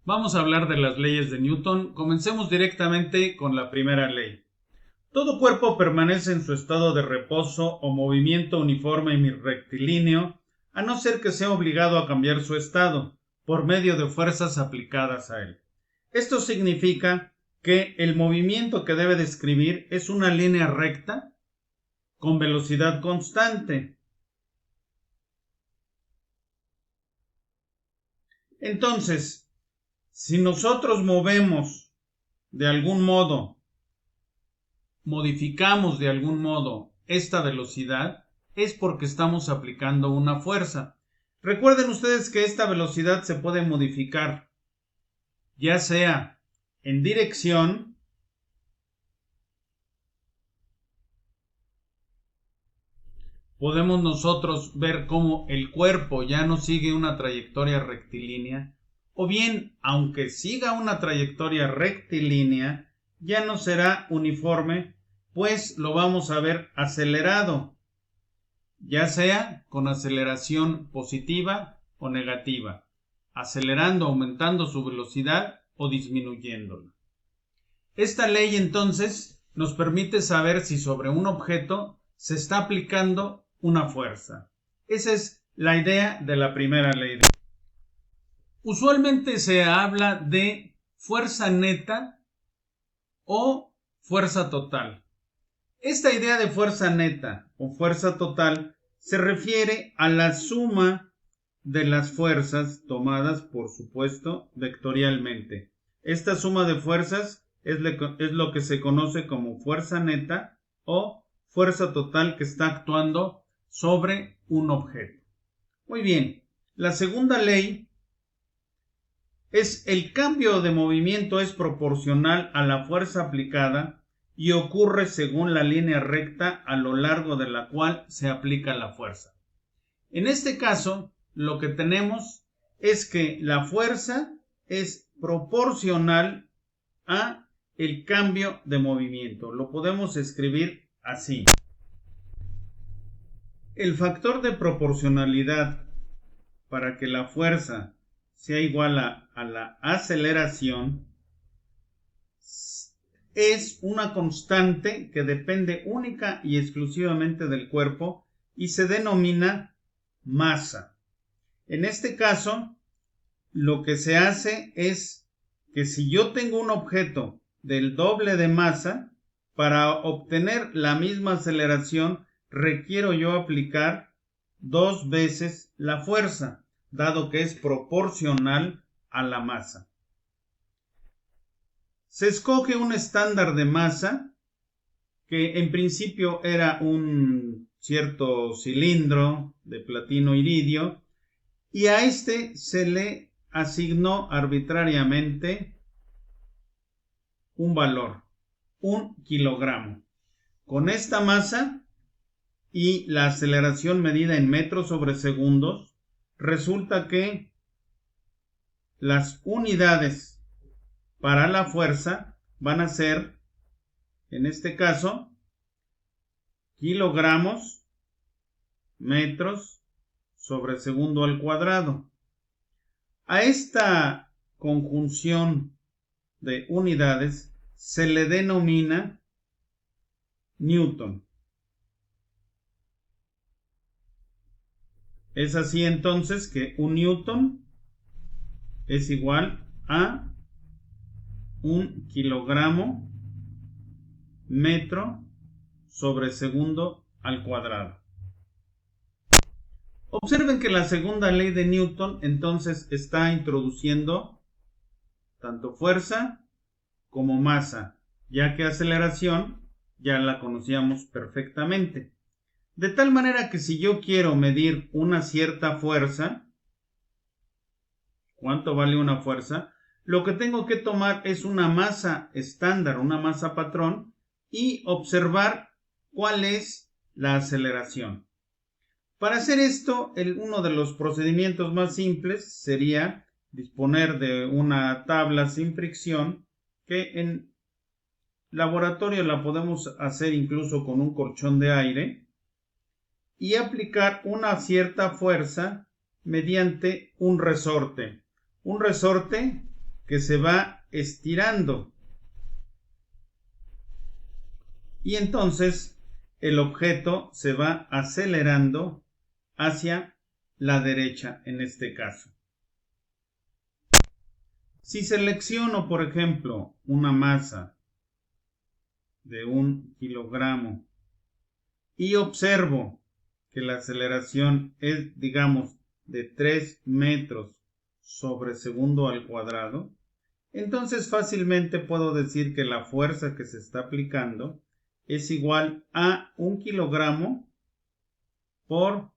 Vamos a hablar de las leyes de Newton. Comencemos directamente con la primera ley. Todo cuerpo permanece en su estado de reposo o movimiento uniforme y rectilíneo, a no ser que sea obligado a cambiar su estado, por medio de fuerzas aplicadas a él. Esto significa que el movimiento que debe describir es una línea recta con velocidad constante. Entonces, si nosotros movemos de algún modo, modificamos de algún modo esta velocidad, es porque estamos aplicando una fuerza. Recuerden ustedes que esta velocidad se puede modificar, ya sea en dirección, podemos nosotros ver cómo el cuerpo ya no sigue una trayectoria rectilínea, o bien, aunque siga una trayectoria rectilínea, ya no será uniforme, pues lo vamos a ver acelerado, ya sea con aceleración positiva o negativa, acelerando, aumentando su velocidad o disminuyéndola. Esta ley entonces nos permite saber si sobre un objeto se está aplicando una fuerza. Esa es la idea de la primera ley. Usualmente se habla de fuerza neta o fuerza total. Esta idea de fuerza neta o fuerza total se refiere a la suma de las fuerzas tomadas, por supuesto, vectorialmente. Esta suma de fuerzas es lo que se conoce como fuerza neta o fuerza total que está actuando sobre un objeto. Muy bien, la segunda ley es el cambio de movimiento es proporcional a la fuerza aplicada y ocurre según la línea recta a lo largo de la cual se aplica la fuerza. En este caso, lo que tenemos es que la fuerza es proporcional a el cambio de movimiento. Lo podemos escribir así. El factor de proporcionalidad para que la fuerza sea igual a la aceleración es una constante que depende única y exclusivamente del cuerpo y se denomina masa. En este caso, lo que se hace es que si yo tengo un objeto del doble de masa, para obtener la misma aceleración requiero yo aplicar 2 veces la fuerza, dado que es proporcional a la masa. Se escoge un estándar de masa que en principio era un cierto cilindro de platino iridio y a este se le asignó arbitrariamente un valor, 1 kilogramo. Con esta masa y la aceleración medida en metros sobre segundos, resulta que las unidades para la fuerza van a ser, en este caso, kilogramos, metros sobre segundo al cuadrado. A esta conjunción de unidades se le denomina Newton. Es así entonces que un Newton es igual a 1 kilogramo metro sobre segundo al cuadrado. Observen que la segunda ley de Newton entonces está introduciendo tanto fuerza como masa, ya que aceleración ya la conocíamos perfectamente. De tal manera que si yo quiero medir una cierta fuerza, ¿cuánto vale una fuerza? Lo que tengo que tomar es una masa estándar, una masa patrón, y observar cuál es la aceleración. Para hacer esto, uno de los procedimientos más simples sería disponer de una tabla sin fricción que en laboratorio la podemos hacer incluso con un colchón de aire y aplicar una cierta fuerza mediante un resorte. Un resorte que se va estirando. Y entonces el objeto se va acelerando hacia la derecha en este caso. Si selecciono, por ejemplo, una masa de 1 kilogramo y observo que la aceleración es, digamos, de 3 metros sobre segundo al cuadrado, entonces fácilmente puedo decir que la fuerza que se está aplicando es igual a 1 kilogramo por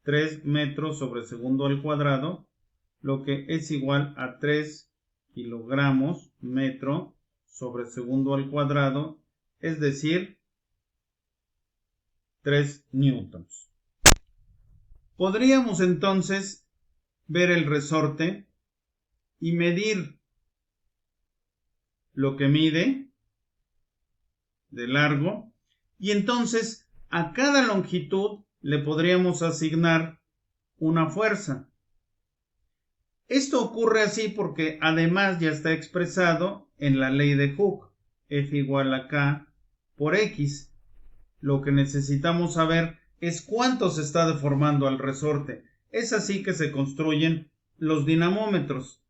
3 metros sobre segundo al cuadrado, lo que es igual a 3 kilogramos metro sobre segundo al cuadrado, es decir, 3 newtons. Podríamos entonces ver el resorte y medir lo que mide de largo, y entonces a cada longitud le podríamos asignar una fuerza. Esto ocurre así porque además ya está expresado en la ley de Hooke, F igual a K por X. Lo que necesitamos saber es cuánto se está deformando al resorte. Es así que se construyen los dinamómetros.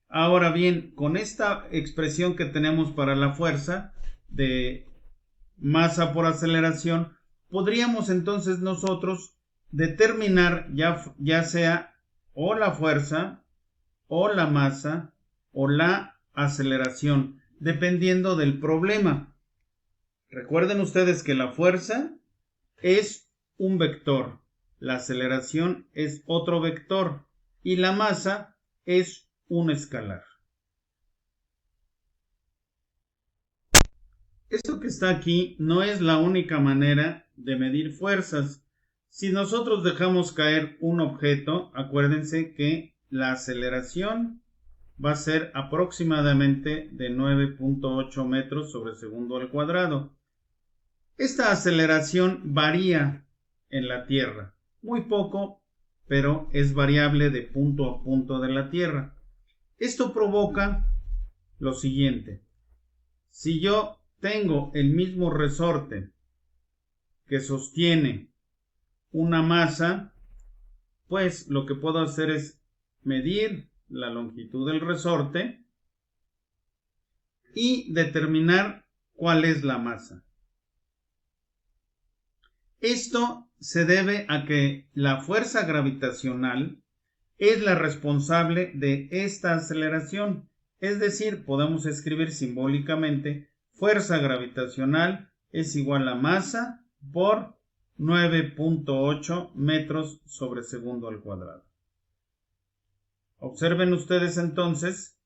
Ahora bien, con esta expresión que tenemos para la fuerza de masa por aceleración, podríamos entonces nosotros determinar ya sea o la fuerza o la masa o la aceleración, dependiendo del problema. Recuerden ustedes que la fuerza es un vector, la aceleración es otro vector y la masa es un escalar. Esto que está aquí no es la única manera de medir fuerzas. Si nosotros dejamos caer un objeto, acuérdense que la aceleración va a ser aproximadamente de 9.8 metros sobre segundo al cuadrado. Esta aceleración varía en la Tierra, muy poco, pero es variable de punto a punto de la Tierra. Esto provoca lo siguiente: si yo tengo el mismo resorte que sostiene una masa, pues lo que puedo hacer es medir la longitud del resorte y determinar cuál es la masa. Esto se debe a que la fuerza gravitacional es la responsable de esta aceleración. Es decir, podemos escribir simbólicamente: fuerza gravitacional es igual a masa por 9.8 metros sobre segundo al cuadrado. Observen ustedes entonces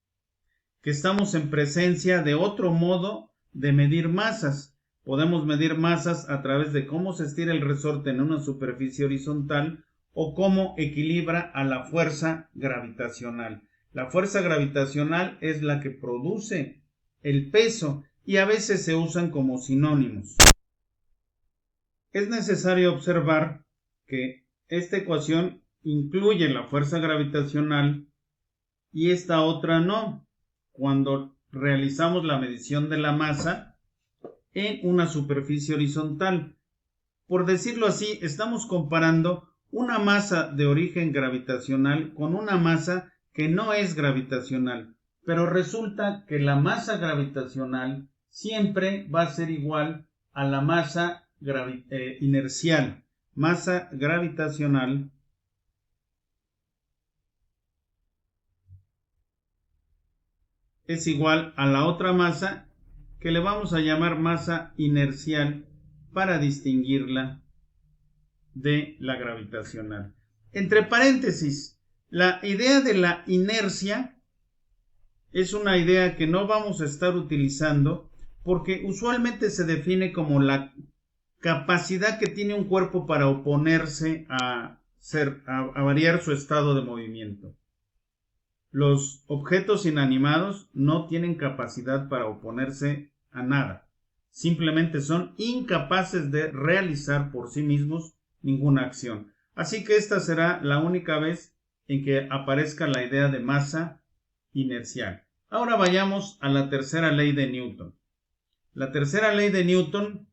que estamos en presencia de otro modo de medir masas. Podemos medir masas a través de cómo se estira el resorte en una superficie horizontal o cómo equilibra a la fuerza gravitacional. La fuerza gravitacional es la que produce el peso y a veces se usan como sinónimos. Es necesario observar que esta ecuación incluye la fuerza gravitacional y esta otra no, cuando realizamos la medición de la masa en una superficie horizontal. Por decirlo así, estamos comparando una masa de origen gravitacional con una masa que no es gravitacional, pero resulta que la masa gravitacional siempre va a ser igual a la masa inercial. Masa gravitacional es igual a la otra masa que le vamos a llamar masa inercial para distinguirla de la gravitacional. Entre paréntesis, la idea de la inercia es una idea que no vamos a estar utilizando porque usualmente se define como la capacidad que tiene un cuerpo para oponerse a variar su estado de movimiento. Los objetos inanimados no tienen capacidad para oponerse a nada. Simplemente son incapaces de realizar por sí mismos ninguna acción. Así que esta será la única vez en que aparezca la idea de masa inercial. Ahora vayamos a la tercera ley de Newton. La tercera ley de Newton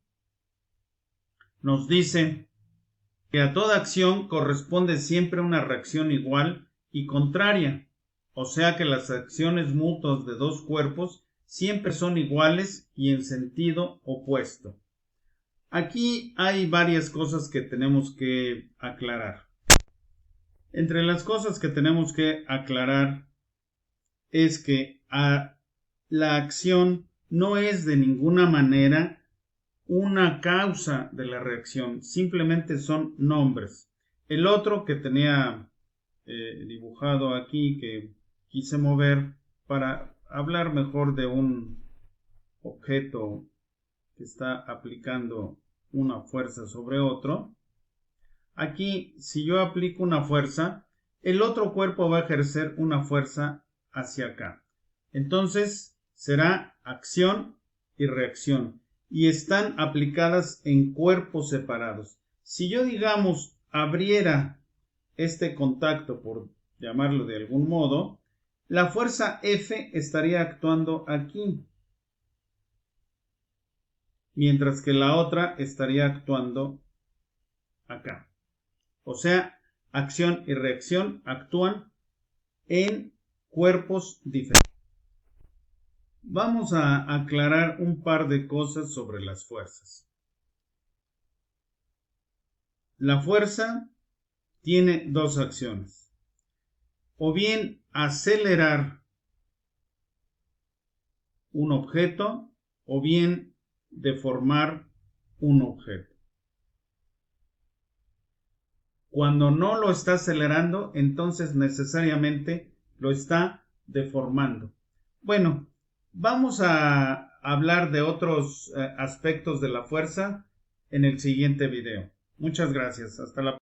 nos dice que a toda acción corresponde siempre una reacción igual y contraria, o sea que las acciones mutuas de dos cuerpos siempre son iguales y en sentido opuesto. Aquí hay varias cosas que tenemos que aclarar. Entre las cosas que tenemos que aclarar es que la acción no es de ninguna manera una causa de la reacción, simplemente son nombres. El otro que tenía dibujado aquí, que quise mover para hablar mejor de un objeto que está aplicando una fuerza sobre otro. Aquí, si yo aplico una fuerza, el otro cuerpo va a ejercer una fuerza hacia acá. Entonces, será acción y reacción. Y están aplicadas en cuerpos separados. Si yo, digamos, abriera este contacto, por llamarlo de algún modo, la fuerza F estaría actuando aquí, mientras que la otra estaría actuando acá. O sea, acción y reacción actúan en cuerpos diferentes. Vamos a aclarar un par de cosas sobre las fuerzas. La fuerza tiene dos acciones. O bien acelerar un objeto, o bien deformar un objeto. Cuando no lo está acelerando, entonces necesariamente lo está deformando. Bueno, vamos a hablar de otros aspectos de la fuerza en el siguiente video. Muchas gracias. Hasta la próxima.